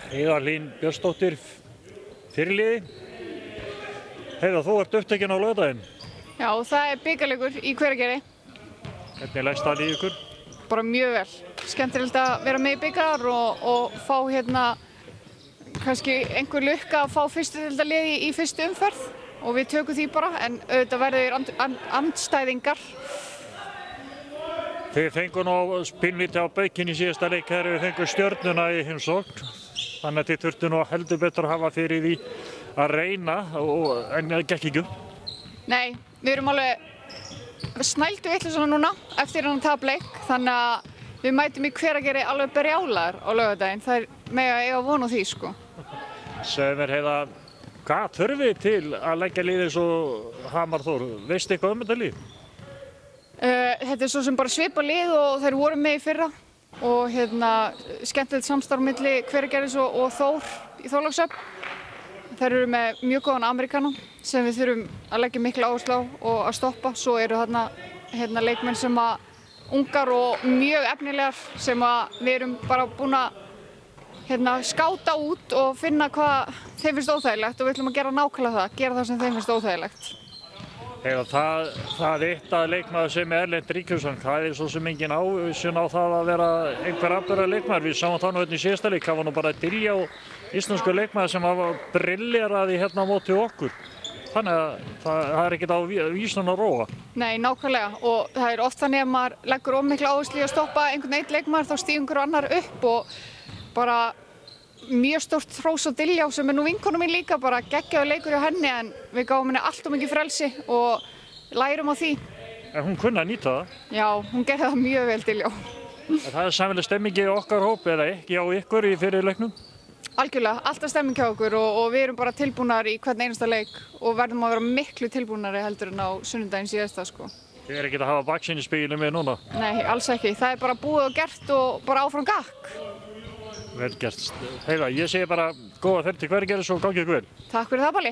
Heiða Hlín Björnsdóttir, fyrirliði. Heiða, þú ert upptekinn á laugardaginn. Já, það er bikarleikur í Hveragerði. Hvernig leggst það í ykkur? Bara mjög vel. Skemmtilegt að vera með í bikar og fá kannski einhver lukka að fá fyrstu deildarliði í fyrstu umferð og við tökum því bara, en auðvitað verður andstæðingar. Þið fengu nú pínlítið á baukinn í síðasta leik þegar við fengum Stjörnuna í heimsókn. Þannig að þið þurftu nú heldur betur að hafa fyrir því að reyna, en það gekk ekki. Nei, við erum alveg snældu vitlaus svona núna eftir þennan tapleik, þannig að við mætum í Hveragerði alveg brjálaðir á laugardaginn. Það er mega eiga von á því, sko. Segðu mér, Heiða, hvað þurfið til að leggja liðið eins og Hamar Þór? Veistu eitthvað um þetta lið? Þetta er svo sem bara svipað lið og þeir voru með í fyrra og skemmtilegt samstarf milli Hveragerðis og Þór í Þorlákshöfn. Þeir eru með mjög góðan Ameríkana sem við þurfum að leggja mikla áherslu á og að stoppa. Svo eru þarna leikmenn sem að ungar og mjög efnilegar sem að við erum bara búin að skáta út og finna hvað þeim finnst óþægilegt og við ætlum að gera nákvæmlega það, gera það sem þeim finnst óþægilegt. Heiða, það eitt að leikmaður sem Erlend Ríkharðsson, það er svo sem engin ávísun á það að vera einhver afburðar leikmaður. Við sáum það nú í síðasta leik, það var nú bara Diljá, íslensku leikmaður sem var brilleraði á móti okkur. Þannig að það er ekkert á vísun að róa. Nei, nákvæmlega, og það er oft þannig að maður leggur mikla áherslu í að stoppa einhvern einn leikmaður, þá stígur einhver annar upp og bara mjög stórt hrós á Diljá sem er nú vinkonu mín líka, bara geggjaður leikur hjá henni en við gáum henni allt of mikið frelsi og lærum á því. En hún kunni að nýta það? Já, hún gerði það mjög vel, Diljá. Það er samfélag stemmingi í okkar hóp eða ekki á ykkur í fyrir leiknum? Algjörlega, alltaf stemming hjá okkur og við erum bara tilbúnar í hvern einasta leik og verðum að vera miklu tilbúnari heldur en á sunnudaginn síðasta, sko. Þið er ekki að hafa baksýn í spegilum með núna? Nei, alls ekki. Það er bara búið og gert og bara áfram gakk. Vel gert. Heiða, ég segi bara góða ferð til Hveragerðis og gangi ykkur vel. Takk fyrir það, Palli.